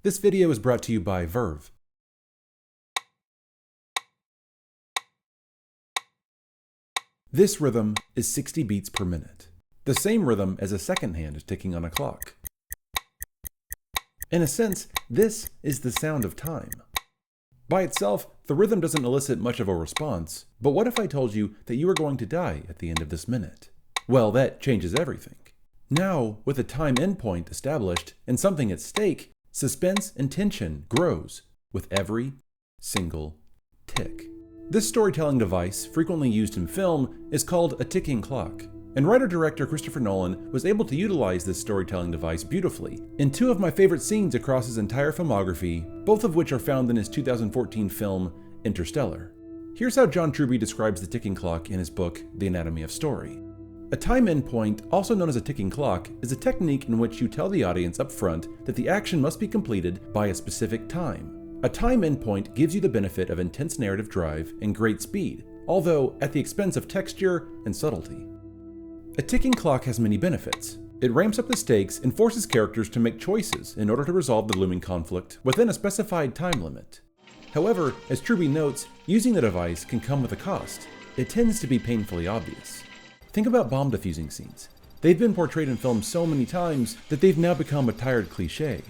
This video is brought to you by Verve. This rhythm is 60 beats per minute, the same rhythm as a second hand ticking on a clock. In a sense, this is the sound of time. By itself, the rhythm doesn't elicit much of a response, but what if I told you that you were going to die at the end of this minute? Well, that changes everything. Now, with a time endpoint established and something at stake, suspense and tension grows with every single tick. This storytelling device, frequently used in film, is called a ticking clock. And writer-director Christopher Nolan was able to utilize this storytelling device beautifully in two of my favorite scenes across his entire filmography, both of which are found in his 2014 film, Interstellar. Here's how John Truby describes the ticking clock in his book, The Anatomy of Story. A time endpoint, also known as a ticking clock, is a technique in which you tell the audience up front that the action must be completed by a specific time. A time endpoint gives you the benefit of intense narrative drive and great speed, although at the expense of texture and subtlety. A ticking clock has many benefits. It ramps up the stakes and forces characters to make choices in order to resolve the looming conflict within a specified time limit. However, as Truby notes, using the device can come with a cost. It tends to be painfully obvious. Think about bomb defusing scenes. They've been portrayed in films so many times that they've now become a tired cliché.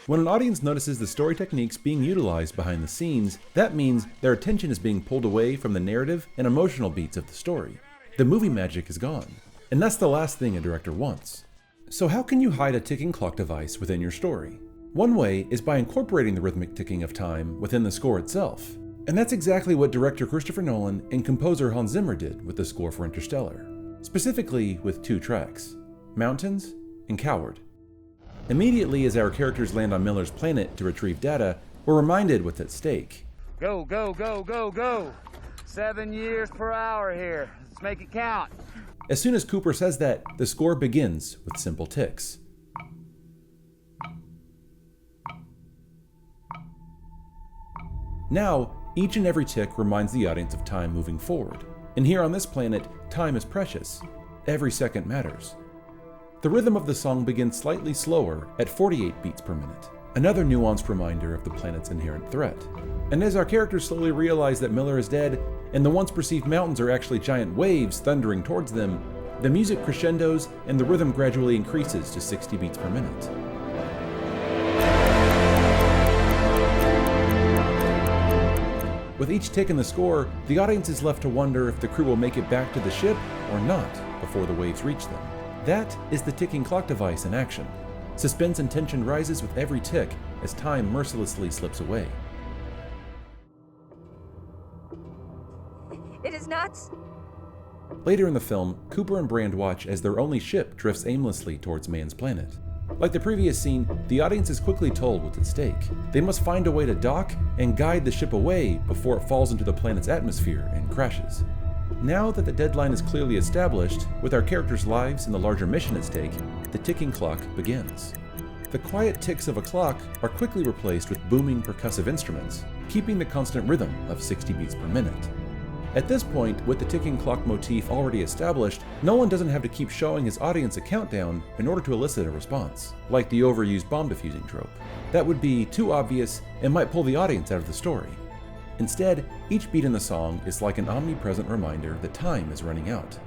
When an audience notices the story techniques being utilized behind the scenes, that means their attention is being pulled away from the narrative and emotional beats of the story. The movie magic is gone, and that's the last thing a director wants. So how can you hide a ticking clock device within your story? One way is by incorporating the rhythmic ticking of time within the score itself. And that's exactly what director Christopher Nolan and composer Hans Zimmer did with the score for Interstellar. Specifically with two tracks, Mountains and Coward. Immediately as our characters land on Miller's planet to retrieve data, we're reminded what's at stake. Go, go, go, go, go! 7 years per hour here. Let's make it count. As soon as Cooper says that, the score begins with simple ticks. Now, each and every tick reminds the audience of time moving forward. And here on this planet, time is precious. Every second matters. The rhythm of the song begins slightly slower at 48 beats per minute, another nuanced reminder of the planet's inherent threat. And as our characters slowly realize that Miller is dead, and the once perceived mountains are actually giant waves thundering towards them, the music crescendos and the rhythm gradually increases to 60 beats per minute. With each tick in the score, the audience is left to wonder if the crew will make it back to the ship or not before the waves reach them. That is the ticking clock device in action. Suspense and tension rises with every tick as time mercilessly slips away. It is nuts! Later in the film, Cooper and Brand watch as their only ship drifts aimlessly towards man's planet. Like the previous scene, the audience is quickly told what's at stake. They must find a way to dock and guide the ship away before it falls into the planet's atmosphere and crashes. Now that the deadline is clearly established, with our characters' lives and the larger mission at stake, the ticking clock begins. The quiet ticks of a clock are quickly replaced with booming percussive instruments, keeping the constant rhythm of 60 beats per minute. At this point, with the ticking clock motif already established, Nolan doesn't have to keep showing his audience a countdown in order to elicit a response, like the overused bomb defusing trope. That would be too obvious and might pull the audience out of the story. Instead, each beat in the song is like an omnipresent reminder that time is running out.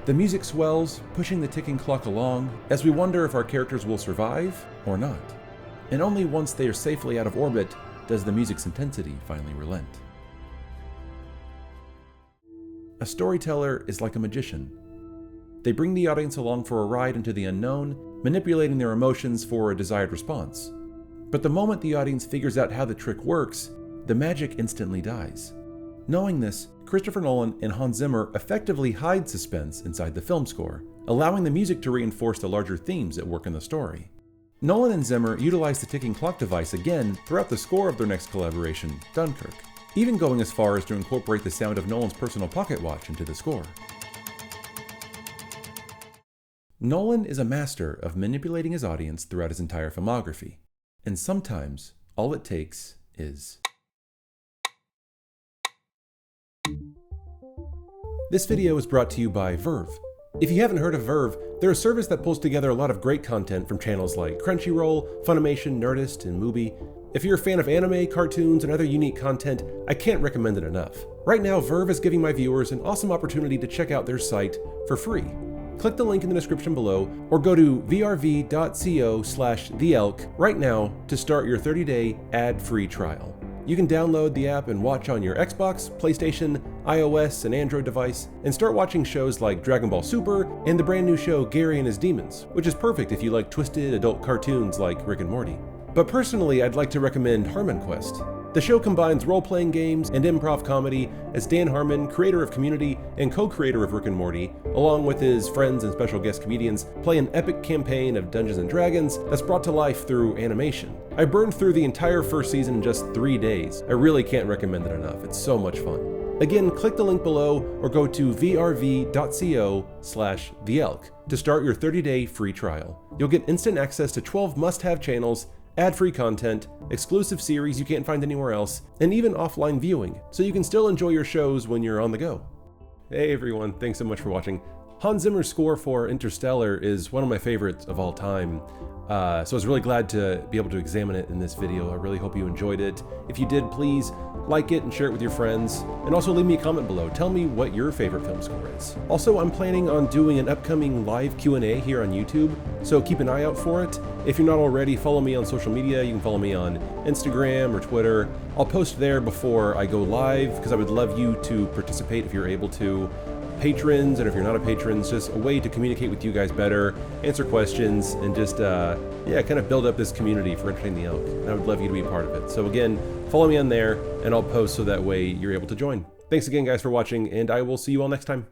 The music swells, pushing the ticking clock along, as we wonder if our characters will survive or not. And only once they are safely out of orbit does the music's intensity finally relent. A storyteller is like a magician. They bring the audience along for a ride into the unknown, manipulating their emotions for a desired response. But the moment the audience figures out how the trick works, the magic instantly dies. Knowing this, Christopher Nolan and Hans Zimmer effectively hide suspense inside the film score, allowing the music to reinforce the larger themes at work in the story. Nolan and Zimmer utilized the ticking clock device again throughout the score of their next collaboration, Dunkirk, even going as far as to incorporate the sound of Nolan's personal pocket watch into the score. Nolan is a master of manipulating his audience throughout his entire filmography, and sometimes all it takes is. This video is brought to you by Verve. If you haven't heard of Verve, they're a service that pulls together a lot of great content from channels like Crunchyroll, Funimation, Nerdist, and Mubi. If you're a fan of anime, cartoons, and other unique content, I can't recommend it enough. Right now, Verve is giving my viewers an awesome opportunity to check out their site for free. Click the link in the description below or go to vrv.co/theelk right now to start your 30-day ad-free trial. You can download the app and watch on your Xbox, PlayStation, iOS, and Android device, and start watching shows like Dragon Ball Super and the brand new show Gary and His Demons, which is perfect if you like twisted adult cartoons like Rick and Morty. But personally, I'd like to recommend Harmon Quest. The show combines role-playing games and improv comedy as Dan Harmon, creator of Community and co-creator of Rick and Morty, along with his friends and special guest comedians, play an epic campaign of Dungeons & Dragons that's brought to life through animation. I burned through the entire first season in just 3 days. I really can't recommend it enough. It's so much fun. Again, click the link below or go to vrv.co/theelk to start your 30-day free trial. You'll get instant access to 12 must-have channels, ad-free content, exclusive series you can't find anywhere else, and even offline viewing, so you can still enjoy your shows when you're on the go. Hey everyone, thanks so much for watching. Hans Zimmer's score for Interstellar is one of my favorites of all time, so I was really glad to be able to examine it in this video. I really hope you enjoyed it. If you did, please like it and share it with your friends, and also leave me a comment below. Tell me what your favorite film score is. Also, I'm planning on doing an upcoming live Q&A here on YouTube, so keep an eye out for it. If you're not already, follow me on social media. You can follow me on Instagram or Twitter. I'll post there before I go live because I would love you to participate if you're able to. Patrons, and if you're not a patron, it's just a way to communicate with you guys better, answer questions, and just, kind of build up this community for Entertaining the Elk. And I would love you to be a part of it. So again, follow me on there, and I'll post so that way you're able to join. Thanks again, guys, for watching, and I will see you all next time.